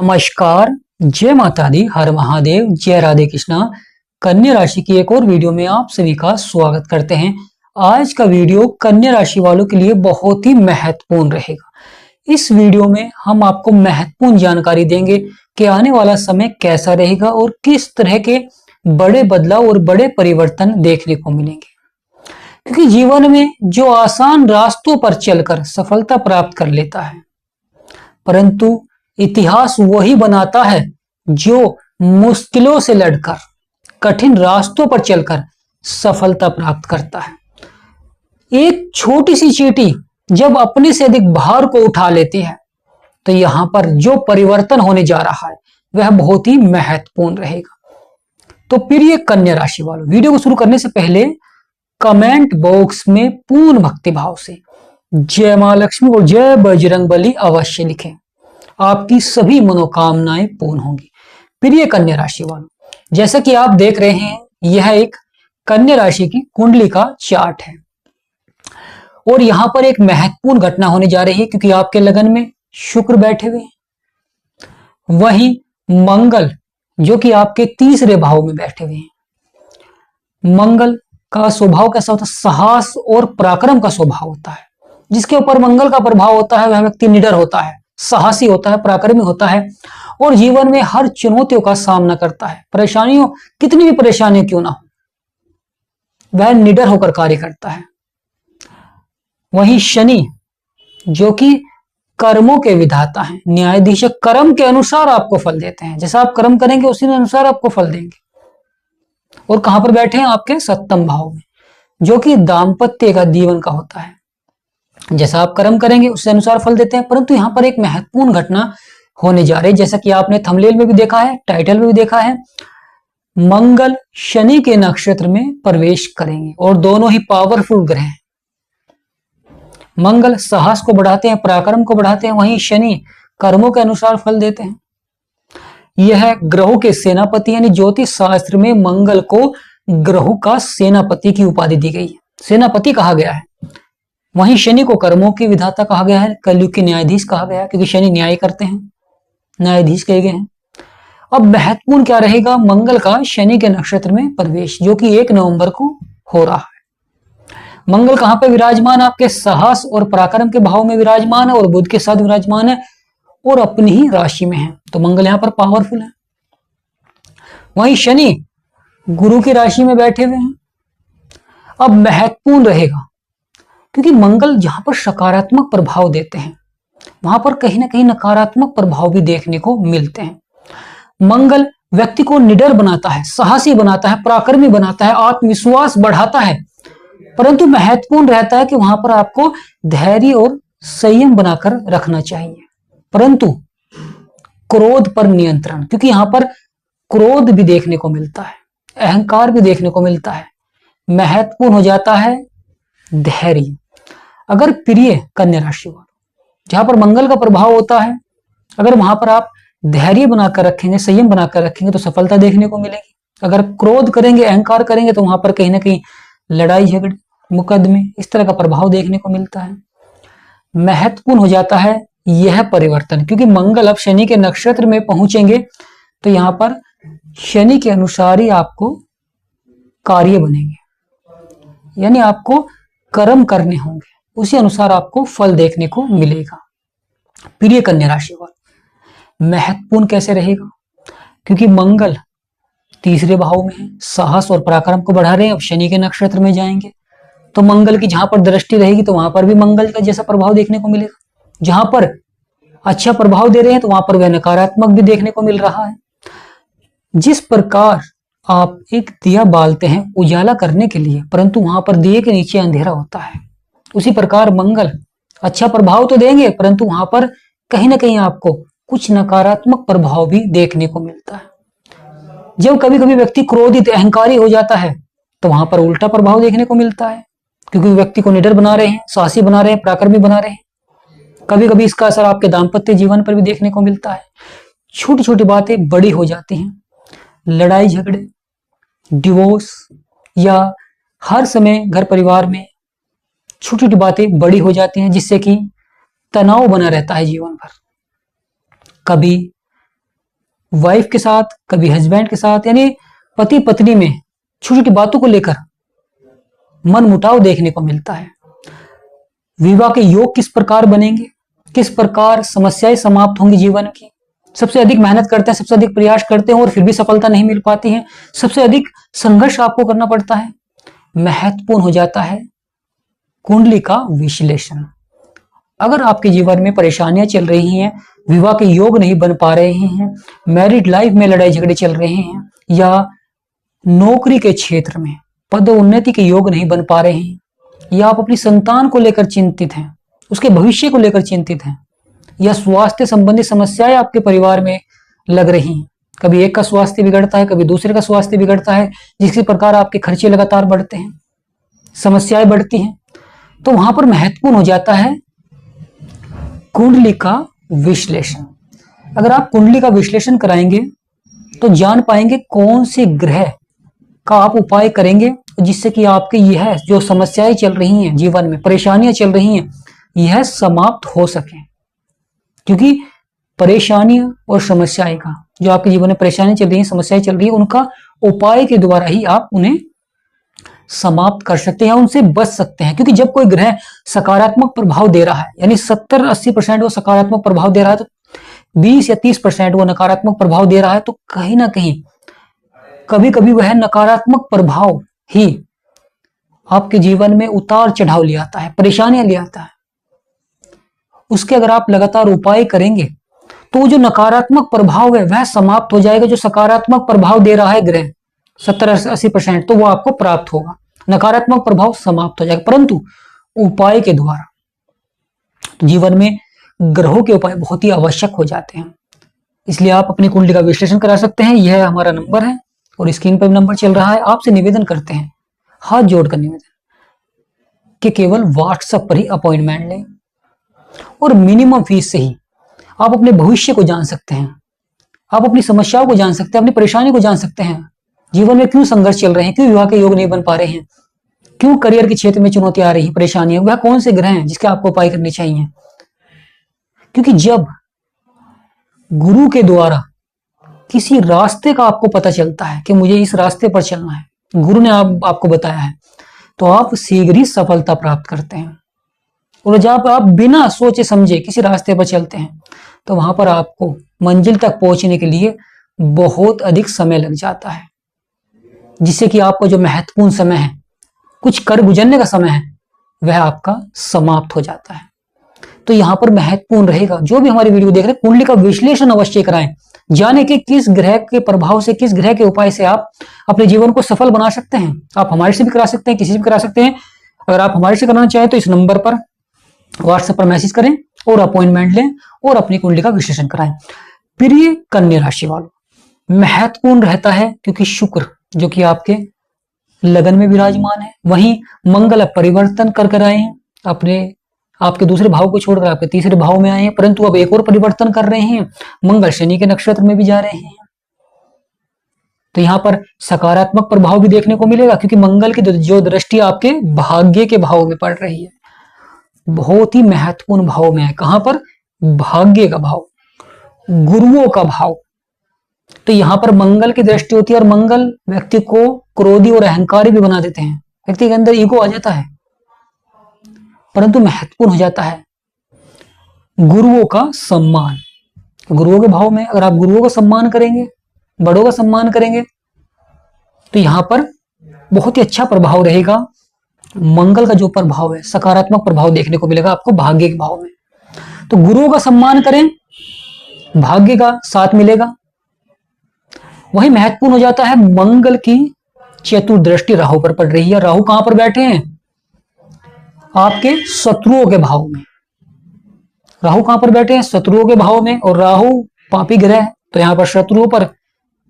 नमस्कार, जय माता दी, हर महादेव, जय राधे कृष्णा। कन्या राशि की एक और वीडियो में आप सभी का स्वागत करते हैं। आज का वीडियो कन्या राशि वालों के लिए बहुत ही महत्वपूर्ण रहेगा। इस वीडियो में हम आपको महत्वपूर्ण जानकारी देंगे कि आने वाला समय कैसा रहेगा और किस तरह के बड़े बदलाव और बड़े परिवर्तन देखने को मिलेंगे। क्योंकि जीवन में जो आसान रास्तों पर चलकर सफलता प्राप्त कर लेता है, परंतु इतिहास वही बनाता है जो मुश्किलों से लड़कर, कठिन रास्तों पर चलकर सफलता प्राप्त करता है। एक छोटी सी चींटी जब अपने से अधिक भार को उठा लेती है, तो यहां पर जो परिवर्तन होने जा रहा है वह बहुत ही महत्वपूर्ण रहेगा। तो प्रिय कन्या राशि वालों, वीडियो को शुरू करने से पहले कमेंट बॉक्स में पूर्ण भक्ति भाव से जय मां लक्ष्मी और जय बजरंगबली अवश्य लिखें। आपकी सभी मनोकामनाएं पूर्ण होंगी। प्रिय कन्या राशि वालों, जैसा कि आप देख रहे हैं, यह एक कन्या राशि की कुंडली का चार्ट है और यहां पर एक महत्वपूर्ण घटना होने जा रही है, क्योंकि आपके लगन में शुक्र बैठे हुए हैं, वहीं मंगल जो कि आपके तीसरे भाव में बैठे हुए हैं। मंगल का स्वभाव कैसा होता है? साहस और पराक्रम का स्वभाव होता है। जिसके ऊपर मंगल का प्रभाव होता है वह व्यक्ति निडर होता है, साहसी होता है, पराक्रमी होता है और जीवन में हर चुनौतियों का सामना करता है। परेशानियों, कितनी भी परेशानियां क्यों ना हो, वह निडर होकर कार्य करता है। वहीं शनि जो कि कर्मों के विधाता हैं, न्यायाधीश, कर्म के अनुसार आपको फल देते हैं। जैसा आप कर्म करेंगे उसी के अनुसार आपको फल देंगे। और कहां पर बैठे हैं? आपके सप्तम भाव में, जो कि दाम्पत्य का जीवन का होता है। जैसा आप कर्म करेंगे उसके अनुसार फल देते हैं। परंतु यहां पर एक महत्वपूर्ण घटना होने जा रही है, जैसा कि आपने थंबनेल में भी देखा है, टाइटल में भी देखा है। मंगल शनि के नक्षत्र में प्रवेश करेंगे और दोनों ही पावरफुल ग्रह हैं। मंगल साहस को बढ़ाते हैं, पराक्रम को बढ़ाते हैं, वहीं शनि कर्मों के अनुसार फल देते हैं। यह ग्रहों के सेनापति, यानी ज्योतिष शास्त्र में मंगल को ग्रहों का सेनापति की उपाधि दी गई है, सेनापति कहा गया है। वहीं शनि को कर्मों की विधाता कहा गया है, कलयुग के न्यायाधीश कहा गया है, क्योंकि शनि न्याय करते हैं, न्यायाधीश कहे गए हैं। अब महत्वपूर्ण क्या रहेगा? मंगल का शनि के नक्षत्र में प्रवेश, जो कि 1 नवंबर को हो रहा है। मंगल कहां पे विराजमान? आपके साहस और पराक्रम के भाव में विराजमान है और बुध के साथ विराजमान है और अपनी ही राशि में है। तो मंगल यहां पर पावरफुल है। वहीं शनि गुरु की राशि में बैठे हुए हैं। अब महत्वपूर्ण रहेगा, क्योंकि मंगल जहां पर सकारात्मक प्रभाव देते हैं वहां पर कहीं ना कहीं नकारात्मक प्रभाव भी देखने को मिलते हैं। मंगल व्यक्ति को निडर बनाता है, साहसी बनाता है, पराक्रमी बनाता है, आत्मविश्वास बढ़ाता है। परंतु महत्वपूर्ण रहता है कि वहां पर आपको धैर्य और संयम बनाकर रखना चाहिए। परंतु क्रोध पर नियंत्रण, क्योंकि यहां पर क्रोध भी देखने को मिलता है, अहंकार भी देखने को मिलता है। महत्वपूर्ण हो जाता है धैर्य। अगर प्रिय कन्या राशि वालों, जहां पर मंगल का प्रभाव होता है, अगर वहां पर आप धैर्य बनाकर रखेंगे, संयम बनाकर रखेंगे, तो सफलता देखने को मिलेगी। अगर क्रोध करेंगे, अहंकार करेंगे, तो वहां पर कहीं ना कहीं लड़ाई झगड़े, मुकदमे, इस तरह का प्रभाव देखने को मिलता है। महत्वपूर्ण हो जाता है यह परिवर्तन, क्योंकि मंगल अब शनि के नक्षत्र में पहुंचेंगे, तो यहां पर शनि के अनुसार ही आपको कार्य बनेंगे, यानी आपको कर्म करने होंगे, उसी अनुसार आपको फल देखने को मिलेगा। प्रिय कन्या राशि वालों, महत्वपूर्ण कैसे रहेगा? क्योंकि मंगल तीसरे भाव में है, साहस और पराक्रम को बढ़ा रहे हैं। अब शनि के नक्षत्र में जाएंगे तो मंगल की जहां पर दृष्टि रहेगी तो वहां पर भी मंगल का जैसा प्रभाव देखने को मिलेगा। जहां पर अच्छा प्रभाव दे रहे हैं तो वहां पर वह नकारात्मक भी देखने को मिल रहा है। जिस प्रकार आप एक दिया बालते हैं उजाला करने के लिए, परंतु वहां पर दिए के नीचे अंधेरा होता है, उसी प्रकार मंगल अच्छा प्रभाव तो देंगे, परंतु वहां पर कहीं ना कहीं आपको कुछ नकारात्मक प्रभाव भी देखने को मिलता है। जब कभी कभी व्यक्ति क्रोधित, अहंकारी हो जाता है, तो वहां पर उल्टा प्रभाव देखने को मिलता है, क्योंकि व्यक्ति को निडर बना रहे हैं, साहसी बना रहे हैं, पराक्रमी बना रहे हैं। कभी कभी इसका असर आपके दाम्पत्य जीवन पर भी देखने को मिलता है। छोटी छोटी बातें बड़ी हो जाती हैं, लड़ाई झगड़े, डिवोर्स, या हर समय घर परिवार में छोटी छोटी बातें बड़ी हो जाती हैं, जिससे कि तनाव बना रहता है जीवन भर। कभी वाइफ के साथ, कभी हस्बैंड के साथ, यानी पति पत्नी में छोटी छोटी बातों को लेकर मन मुटाव देखने को मिलता है। विवाह के योग किस प्रकार बनेंगे, किस प्रकार समस्याएं समाप्त होंगी जीवन की। सबसे अधिक मेहनत करते हैं, सबसे अधिक प्रयास करते हैं और फिर भी सफलता नहीं मिल पाती है, सबसे अधिक संघर्ष आपको करना पड़ता है। महत्वपूर्ण हो जाता है कुंडली का विश्लेषण। अगर आपके जीवन में परेशानियां चल रही हैं, विवाह के योग नहीं बन पा रहे हैं, मैरिड लाइफ में लड़ाई झगड़े चल रहे हैं, या नौकरी के क्षेत्र में पदोन्नति के योग नहीं बन पा रहे हैं, या आप अपनी संतान को लेकर चिंतित हैं, उसके भविष्य को लेकर चिंतित हैं, या स्वास्थ्य संबंधी समस्याएं आपके परिवार में लग रही हैं, कभी एक का स्वास्थ्य बिगड़ता है, कभी दूसरे का स्वास्थ्य बिगड़ता है, जिसके प्रकार आपके खर्चे लगातार बढ़ते हैं, समस्याएं बढ़ती हैं, तो वहां पर महत्वपूर्ण हो जाता है कुंडली का विश्लेषण। अगर आप कुंडली का विश्लेषण कराएंगे तो जान पाएंगे कौन से ग्रह का आप उपाय करेंगे जिससे कि आपके यह जो समस्याएं चल रही हैं, जीवन में परेशानियां चल रही हैं, यह समाप्त हो सके। क्योंकि परेशानियां और समस्याएं का जो आपके जीवन में परेशानियां चल रही हैं, समस्याएं चल रही है, उनका उपाय के द्वारा ही आप उन्हें समाप्त कर सकते हैं, उनसे बच सकते हैं। क्योंकि जब कोई ग्रह सकारात्मक प्रभाव दे रहा है, यानी 70-80% वो सकारात्मक प्रभाव दे रहा है, तो 20 या 30% वो नकारात्मक प्रभाव दे रहा है, तो कहीं ना कहीं कभी कभी वह नकारात्मक प्रभाव ही आपके जीवन में उतार चढ़ाव ले आता है, परेशानियां ले आता है। उसके अगर आप लगातार उपाय करेंगे तो जो नकारात्मक प्रभाव है वह समाप्त हो जाएगा। जो सकारात्मक प्रभाव दे रहा है ग्रह 70-80%, तो वो आपको प्राप्त होगा, नकारात्मक प्रभाव समाप्त हो जाएगा। परंतु उपाय के द्वारा जीवन में ग्रहों के उपाय बहुत ही आवश्यक हो जाते हैं। इसलिए आप अपनी कुंडली का विश्लेषण करा सकते हैं। यह हमारा नंबर है और स्क्रीन पर नंबर चल रहा है। आपसे निवेदन करते हैं, हाथ जोड़कर निवेदन, कि केवल व्हाट्सएप पर ही अपॉइंटमेंट लें और मिनिमम फीस से ही आप अपने भविष्य को जान सकते हैं, आप अपनी समस्याओं को जान सकते हैं, अपनी परेशानी को जान सकते हैं। जीवन में क्यों संघर्ष चल रहे हैं, क्यों विवाह के योग नहीं बन पा रहे हैं, क्यों करियर के क्षेत्र में चुनौतियां आ रही है, परेशानियां, वह कौन से ग्रह हैं जिसके आपको उपाय करने चाहिए। क्योंकि जब गुरु के द्वारा किसी रास्ते का आपको पता चलता है कि मुझे इस रास्ते पर चलना है, गुरु ने आपको बताया है, तो आप शीघ्र ही सफलता प्राप्त करते हैं। और जब आप बिना सोचे समझे किसी रास्ते पर चलते हैं तो वहां पर आपको मंजिल तक पहुंचने के लिए बहुत अधिक समय लग जाता है, जिससे कि आपका जो महत्वपूर्ण समय है, कुछ कर गुजरने का समय है, वह आपका समाप्त हो जाता है। तो यहां पर महत्वपूर्ण रहेगा, जो भी हमारी वीडियो देख रहे हैं, कुंडली का विश्लेषण अवश्य कराएं, जाने कि किस ग्रह के प्रभाव से, किस ग्रह के उपाय से आप अपने जीवन को सफल बना सकते हैं। आप हमारे से भी करा सकते हैं, किसी से भी करा सकते हैं। अगर आप हमारे से कराना चाहें तो इस नंबर पर व्हाट्सएप पर मैसेज करें और अपॉइंटमेंट लें और अपनी कुंडली का विश्लेषण कराएं। प्रिय कन्या राशि वालों, महत्वपूर्ण रहता है क्योंकि शुक्र जो कि आपके लगन में विराजमान है, वहीं मंगल परिवर्तन कर आए हैं, अपने आपके दूसरे भाव को छोड़कर आपके तीसरे भाव में आए हैं, परंतु अब एक और परिवर्तन कर रहे हैं, मंगल शनि के नक्षत्र में भी जा रहे हैं। तो यहां पर सकारात्मक प्रभाव भी देखने को मिलेगा क्योंकि मंगल की जो दृष्टि आपके भाग्य के भाव में पड़ रही है, बहुत ही महत्वपूर्ण भाव में है। कहां पर? भाग्य का भाव, गुरुओं का भाव। तो यहां पर मंगल की दृष्टि होती है और मंगल व्यक्ति को क्रोधी और अहंकारी भी बना देते हैं, व्यक्ति के अंदर ईगो आ जाता है। परंतु महत्वपूर्ण हो जाता है गुरुओं का सम्मान। गुरुओं के भाव में अगर आप गुरुओं का सम्मान करेंगे, बड़ों का सम्मान करेंगे, तो यहां पर बहुत ही अच्छा प्रभाव रहेगा। मंगल का जो प्रभाव है, सकारात्मक प्रभाव देखने को मिलेगा आपको भाग्य के भाव में। तो गुरुओं का सम्मान करें, भाग्य का साथ मिलेगा। वही महत्वपूर्ण हो जाता है मंगल की चतुर्दृष्टि राहु पर पड़ रही है। राहु कहां पर बैठे हैं? आपके शत्रुओं के भाव में। राहु कहां पर बैठे हैं? शत्रुओं के भाव में। और राहु पापी ग्रह है, तो यहां पर शत्रुओं पर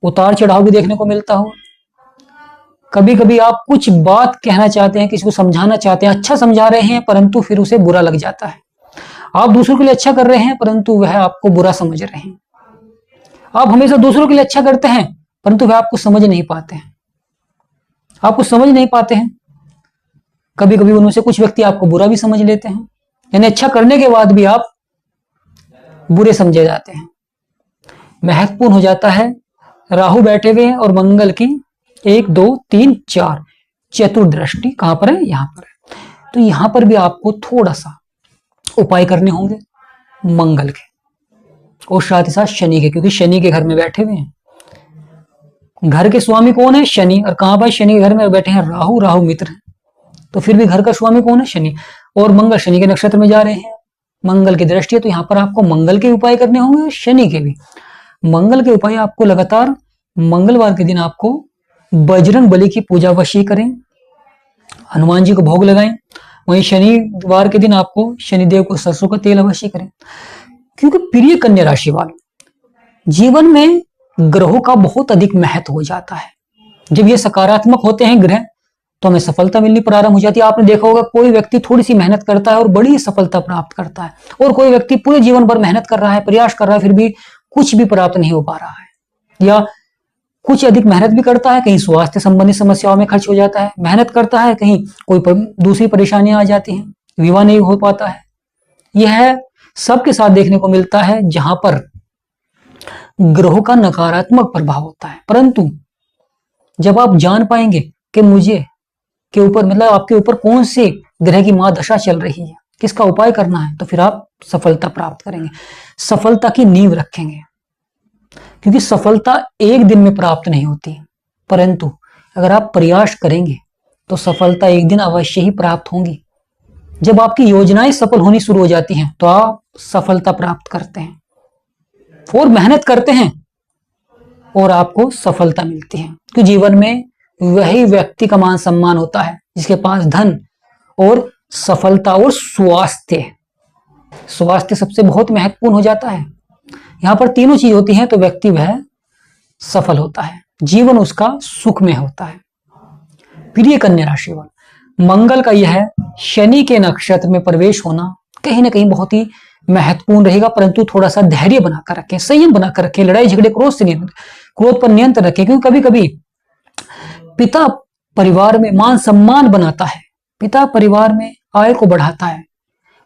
उतार चढ़ाव भी देखने को मिलता हो। कभी कभी आप कुछ बात कहना चाहते हैं, किसी को समझाना चाहते हैं, अच्छा समझा रहे हैं, परंतु फिर उसे बुरा लग जाता है। आप दूसरों के लिए अच्छा कर रहे हैं, परंतु वह आपको बुरा समझ रहे हैं। आप हमेशा दूसरों के लिए अच्छा करते हैं, परंतु वह आपको समझ नहीं पाते हैं, आपको समझ नहीं पाते हैं। कभी कभी उनमें से कुछ व्यक्ति आपको बुरा भी समझ लेते हैं, यानी अच्छा करने के बाद भी आप बुरे समझे जाते हैं। महत्वपूर्ण हो जाता है। राहु बैठे हुए हैं और मंगल की 1 2 3 4 चतुर्दृष्टि कहां पर है, यहां पर है। तो यहां पर भी आपको थोड़ा सा उपाय करने होंगे मंगल के और साथ ही साथ शनि के, क्योंकि शनि के घर में बैठे हुए हैं। घर के स्वामी कौन है, शनि। और कहां पर शनि के घर में बैठे हैं राहु, राहु मित्र है। तो फिर भी घर का स्वामी कौन है, शनि। और मंगल शनि के नक्षत्र में जा रहे हैं, मंगल की दृष्टि है। तो यहां पर आपको मंगल के उपाय करने होंगे, शनि के भी। मंगल के उपाय आपको लगातार मंगलवार के दिन आपको बजरंग बली की पूजा अवश्य करें, हनुमान जी को भोग लगाएं। वहीं शनिवार के दिन आपको शनिदेव को सरसों का तेल अवश्य करें। क्योंकि प्रिय कन्या राशि वालों, जीवन में ग्रहों का बहुत अधिक महत्व हो जाता है। जब ये सकारात्मक होते हैं ग्रह तो हमें सफलता मिलनी प्रारंभ हो जाती है। आपने देखा होगा कोई व्यक्ति थोड़ी सी मेहनत करता है और बड़ी सफलता प्राप्त करता है, और कोई व्यक्ति पूरे जीवन भर मेहनत कर रहा है, प्रयास कर रहा है, फिर भी कुछ भी प्राप्त नहीं हो पा रहा है। या कुछ अधिक मेहनत भी करता है, कहीं स्वास्थ्य संबंधी समस्याओं में खर्च हो जाता है, मेहनत करता है, कहीं कोई दूसरी परेशानियां आ जाती हैं, विवाह नहीं हो पाता है। यह सबके साथ देखने को मिलता है जहां पर ग्रहों का नकारात्मक प्रभाव होता है। परंतु जब आप जान पाएंगे कि मुझे के ऊपर मतलब आपके ऊपर कौन से ग्रह की महादशा चल रही है, किसका उपाय करना है, तो फिर आप सफलता प्राप्त करेंगे, सफलता की नींव रखेंगे। क्योंकि सफलता एक दिन में प्राप्त नहीं होती, परंतु अगर आप प्रयास करेंगे तो सफलता एक दिन अवश्य ही प्राप्त होंगी। जब आपकी योजनाएं सफल होनी शुरू हो जाती हैं तो आप सफलता प्राप्त करते हैं और मेहनत करते हैं और आपको सफलता मिलती है। तो जीवन में वही व्यक्ति का मान सम्मान होता है जिसके पास धन और सफलता और स्वास्थ्य, स्वास्थ्य सबसे बहुत महत्वपूर्ण हो जाता है। यहां पर तीनों चीज होती हैं तो व्यक्ति वह सफल होता है, जीवन उसका सुखमय होता है। प्रिय कन्या राशि वाला, मंगल का यह शनि के नक्षत्र में प्रवेश होना कहीं ना कहीं बहुत ही महत्वपूर्ण रहेगा, परंतु थोड़ा सा धैर्य बनाकर रखें, संयम बनाकर रखें, लड़ाई झगड़े क्रोध पर नियंत्रण रखें। क्योंकि कभी कभी पिता परिवार में मान सम्मान बनाता है, पिता परिवार में आय को बढ़ाता है,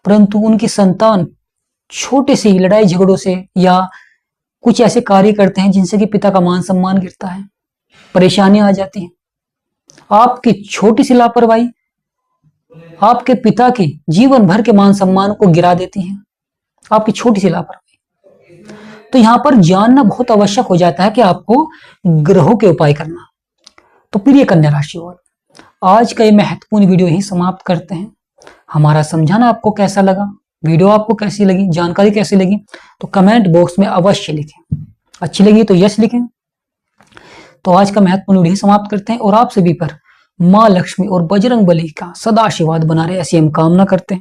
परंतु उनकी संतान छोटे से ही लड़ाई झगड़ों से या कुछ ऐसे कार्य करते हैं जिनसे कि पिता का मान सम्मान गिरता है, परेशानियां आ जाती हैं। आपकी छोटी सी लापरवाही आपके पिता के जीवन भर के मान सम्मान को गिरा देती है, आपकी छोटी सी लापरवाही। तो यहां पर जानना बहुत आवश्यक हो जाता है कि आपको ग्रहों के उपाय करना। तो प्रिय कन्या राशि वालों, आज का ये महत्वपूर्ण वीडियो ही समाप्त करते हैं। हमारा समझाना आपको कैसा लगा, वीडियो आपको कैसी लगी, जानकारी कैसी लगी, तो कमेंट बॉक्स में अवश्य लिखें। अच्छी लगी तो यस लिखें। तो आज का महत्वपूर्ण वीडियो समाप्त करते हैं और आप सभी पर मां लक्ष्मी और बजरंग बली का सदा आशीर्वाद बना रहे ऐसी हम कामना करते हैं।